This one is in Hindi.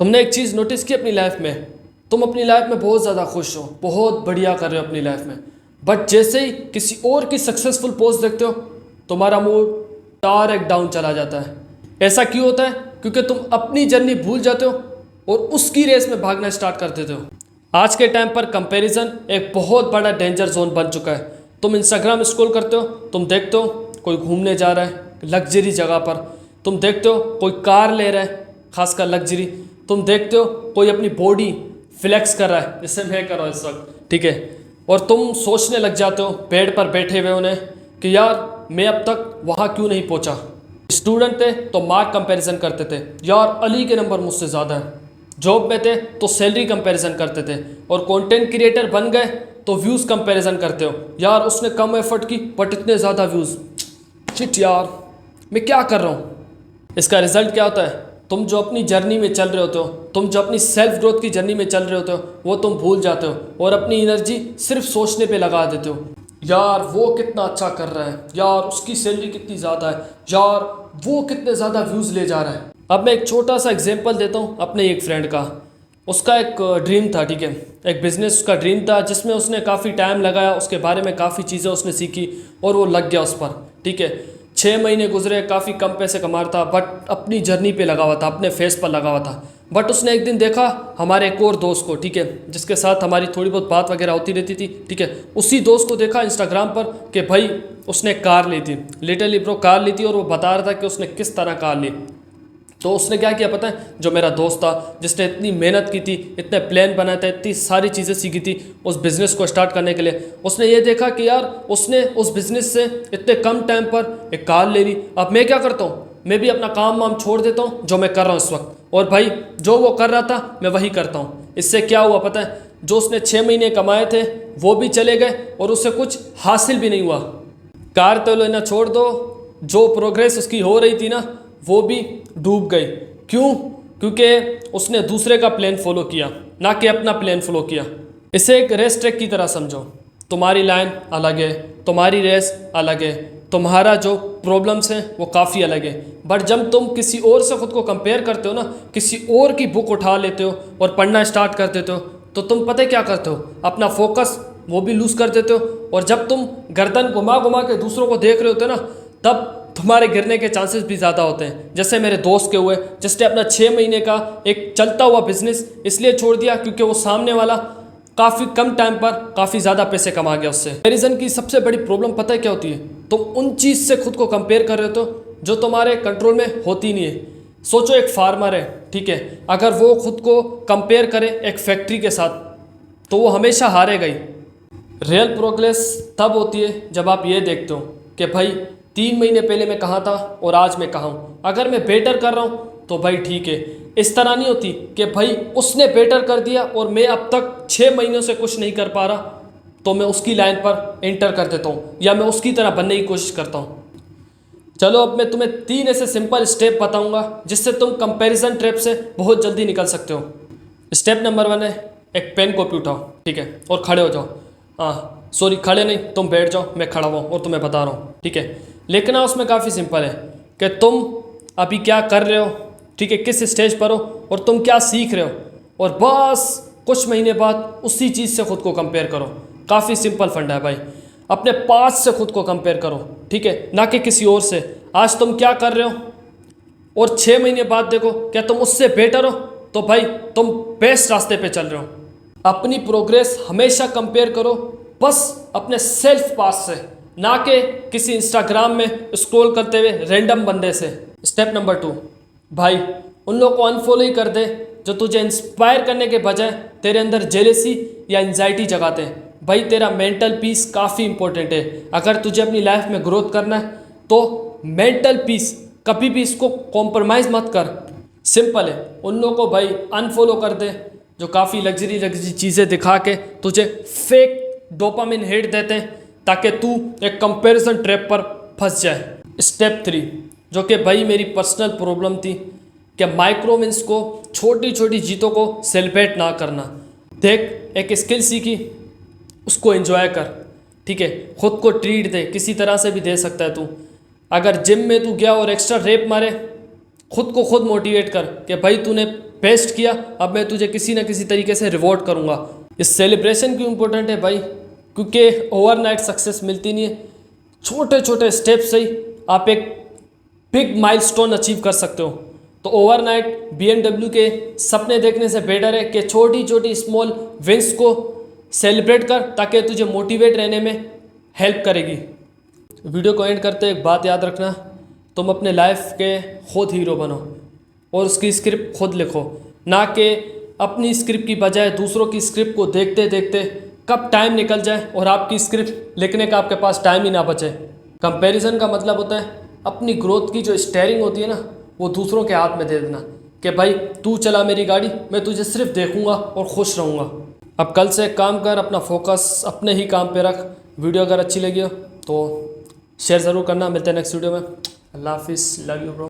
तुमने एक चीज़ नोटिस की अपनी लाइफ में, तुम अपनी लाइफ में बहुत ज़्यादा खुश हो, बहुत बढ़िया कर रहे हो अपनी लाइफ में, बट जैसे ही किसी और की सक्सेसफुल पोस्ट देखते हो तुम्हारा मूड डायरेक्ट डाउन चला जाता है। ऐसा क्यों होता है? क्योंकि तुम अपनी जर्नी भूल जाते हो और उसकी रेस में भागना स्टार्ट कर देते हो। आज के टाइम पर कंपैरिजन एक बहुत बड़ा डेंजर जोन बन चुका है। तुम इंस्टाग्राम स्क्रॉल करते हो, तुम देखते हो कोई घूमने जा रहा है लग्जरी जगह पर, तुम देखते हो कोई कार ले रहा है खासकर लग्जरी, तुम देखते हो कोई अपनी बॉडी फ्लेक्स कर रहा है जैसे मैं कर रहा हूँ इस वक्त, ठीक है, और तुम सोचने लग जाते हो बेड पर बैठे हुए उन्हें कि यार मैं अब तक वहाँ क्यों नहीं पहुँचा। स्टूडेंट थे तो मार्क कंपैरिजन करते थे, यार अली के नंबर मुझसे ज़्यादा है। जॉब में थे तो सैलरी कंपैरिजन करते थे, और कंटेंट क्रिएटर बन गए तो व्यूज़ कंपैरिजन करते हो, यार उसने कम एफर्ट की बट इतने ज़्यादा व्यूज़, शिट यार मैं क्या कर रहा हूँ। इसका रिजल्ट क्या होता है? तुम जो अपनी जर्नी में चल रहे होते हो, तुम जो अपनी सेल्फ ग्रोथ की जर्नी में चल रहे होते हो वो तुम भूल जाते हो और अपनी एनर्जी सिर्फ सोचने पे लगा देते हो, यार वो कितना अच्छा कर रहा है, यार उसकी सैलरी कितनी ज़्यादा है, यार वो कितने ज़्यादा व्यूज़ ले जा रहा है। अब मैं एक छोटा सा एग्जांपल देता हूँ अपने एक फ्रेंड का। उसका एक ड्रीम था, ठीक है, एक बिज़नेस उसका ड्रीम था जिसमें उसने काफ़ी टाइम लगाया, उसके बारे में काफ़ी चीज़ें उसने सीखी और वो लग गया उस पर, ठीक है। 6 महीने गुजरे, काफ़ी कम पैसे कमा रहा था बट अपनी जर्नी पे लगा हुआ था, अपने फेस पर लगा हुआ था। बट उसने एक दिन देखा हमारे एक और दोस्त को, ठीक है, जिसके साथ हमारी थोड़ी बहुत बात वगैरह होती रहती थी, ठीक है, उसी दोस्त को देखा इंस्टाग्राम पर कि भाई उसने कार ली थी, लिटरली ब्रो कार ली थी, और वो बता रहा था कि उसने किस तरह कार ली। तो उसने क्या किया पता है? जो मेरा दोस्त था जिसने इतनी मेहनत की थी, इतने प्लान बनाए थे, इतनी सारी चीज़ें सीखी थी उस बिज़नेस को स्टार्ट करने के लिए, उसने ये देखा कि यार उसने उस बिज़नेस से इतने कम टाइम पर एक कार ले ली। अब मैं क्या करता हूँ, मैं भी अपना काम वाम छोड़ देता हूँ जो मैं कर रहा हूँ इस वक्त, और भाई जो वो कर रहा था मैं वही करता हूँ। इससे क्या हुआ पता है? जो उसने 6 महीने कमाए थे वो भी चले गए और उससे कुछ हासिल भी नहीं हुआ। कार तो लेना छोड़ दो, जो प्रोग्रेस उसकी हो रही थी ना वो भी डूब गई। क्यों? क्योंकि उसने दूसरे का प्लान फॉलो किया, ना कि अपना प्लान फॉलो किया। इसे एक रेस ट्रैक की तरह समझो। तुम्हारी लाइन अलग है, तुम्हारी रेस अलग है, तुम्हारा जो प्रॉब्लम्स हैं वो काफ़ी अलग है। बट जब तुम किसी और से ख़ुद को कंपेयर करते हो ना, किसी और की बुक उठा लेते हो और पढ़ना स्टार्ट कर देते हो, तो तुम पता है क्या करते हो? अपना फोकस वो भी लूज़ कर देते हो, और जब तुम गर्दन घुमा घुमा के दूसरों को देख रहे होते हो ना, तब तुम्हारे गिरने के चांसेस भी ज़्यादा होते हैं। जैसे मेरे दोस्त के हुए, जिसने अपना 6 महीने का एक चलता हुआ बिजनेस इसलिए छोड़ दिया क्योंकि वो सामने वाला काफ़ी कम टाइम पर काफ़ी ज़्यादा पैसे कमा गया उससे। कंपैरिजन की सबसे बड़ी प्रॉब्लम पता है क्या होती है? तुम उन चीज़ से खुद को कंपेयर कर रहे हो तो जो तुम्हारे कंट्रोल में होती नहीं है। सोचो एक फार्मर है, ठीक है, अगर वो खुद को कंपेयर करे एक फैक्ट्री के साथ तो वो हमेशा हारेगा ही। रियल प्रोग्रेस तब होती है जब आप ये देखते हो कि भाई 3 महीने पहले मैं कहाँ था और आज मैं कहाँ हूँ। अगर मैं बेटर कर रहा हूँ तो भाई ठीक है। इस तरह नहीं होती कि भाई उसने बेटर कर दिया और मैं अब तक 6 महीनों से कुछ नहीं कर पा रहा तो मैं उसकी लाइन पर एंटर कर देता हूँ या मैं उसकी तरह बनने की कोशिश करता हूँ। चलो अब मैं तुम्हें 3 ऐसे सिंपल स्टेप बताऊँगा जिससे तुम कंपेरिजन ट्रैप से बहुत जल्दी निकल सकते हो। स्टेप नंबर 1 है, एक पेन कॉपी उठाओ, ठीक है, और खड़े हो जाओ। हाँ सॉरी, खड़े नहीं, तुम बैठ जाओ, मैं खड़ा हुआ और तुम्हें बता रहा हूँ, ठीक है। लिखना उसमें काफ़ी सिंपल है कि तुम अभी क्या कर रहे हो, ठीक है, किस स्टेज पर हो और तुम क्या सीख रहे हो, और बस कुछ महीने बाद उसी चीज़ से ख़ुद को कंपेयर करो। काफ़ी सिंपल फंडा है भाई। अपने पास से खुद को कंपेयर करो, ठीक है, ना कि किसी और से। आज तुम क्या कर रहे हो और 6 महीने बाद देखो क्या तुम उससे बेटर हो, तो भाई तुम बेस्ट रास्ते पे चल रहे हो। अपनी प्रोग्रेस हमेशा कंपेयर करो बस अपने सेल्फ पास से, ना कि किसी इंस्टाग्राम में स्क्रॉल करते हुए रैंडम बंदे से। स्टेप नंबर 2, भाई उन लोगों को अनफॉलो ही कर दे जो तुझे इंस्पायर करने के बजाय तेरे अंदर जेलेसी या एंजाइटी जगाते हैं। भाई तेरा मेंटल पीस काफ़ी इंपॉर्टेंट है। अगर तुझे अपनी लाइफ में ग्रोथ करना है तो मेंटल पीस कभी भी इसको कॉम्प्रोमाइज़ मत कर। सिंपल है, उन लोगों को भाई अनफॉलो कर दे जो काफ़ी लग्जरी चीज़ें दिखा के तुझे फेक डोपामिन हिट देते हैं ताकि तू एक कंपैरिजन ट्रैप पर फंस जाए। स्टेप 3, जो कि भाई मेरी पर्सनल प्रॉब्लम थी, कि माइक्रो विन्स को, छोटी छोटी जीतों को सेलिब्रेट ना करना। देख एक स्किल सीखी, उसको एंजॉय कर, ठीक है, खुद को ट्रीट दे, किसी तरह से भी दे सकता है तू। अगर जिम में तू गया और एक्स्ट्रा रेप मारे, खुद को खुद मोटिवेट कर कि भाई तूने बेस्ट किया, अब मैं तुझे किसी ना किसी तरीके से रिवॉर्ड करूँगा। इस सेलिब्रेशन क्यों इम्पोर्टेंट है भाई? क्योंकि ओवरनाइट सक्सेस मिलती नहीं है, छोटे छोटे स्टेप से ही आप एक बिग माइलस्टोन अचीव कर सकते हो। तो ओवरनाइट BMW के सपने देखने से बेटर है कि छोटी छोटी स्मॉल विंस को सेलिब्रेट कर, ताकि तुझे मोटिवेट रहने में हेल्प करेगी। वीडियो को एंड करते एक बात याद रखना, तुम अपने लाइफ के खुद हीरो बनो और उसकी स्क्रिप्ट खुद लिखो, ना कि अपनी स्क्रिप्ट की बजाय दूसरों की स्क्रिप्ट को देखते देखते कब टाइम निकल जाए और आपकी स्क्रिप्ट लिखने का आपके पास टाइम ही ना बचे। कंपैरिजन का मतलब होता है अपनी ग्रोथ की जो स्टीयरिंग होती है ना, वो दूसरों के हाथ में दे देना कि भाई तू चला मेरी गाड़ी, मैं तुझे सिर्फ देखूंगा और खुश रहूँगा। अब कल से एक काम कर, अपना फोकस अपने ही काम पे रख। वीडियो अगर अच्छी लगी हो तो शेयर ज़रूर करना। मिलते हैं नेक्स्ट वीडियो में। अल्लाह हाफिज़, लव यू ब्रो।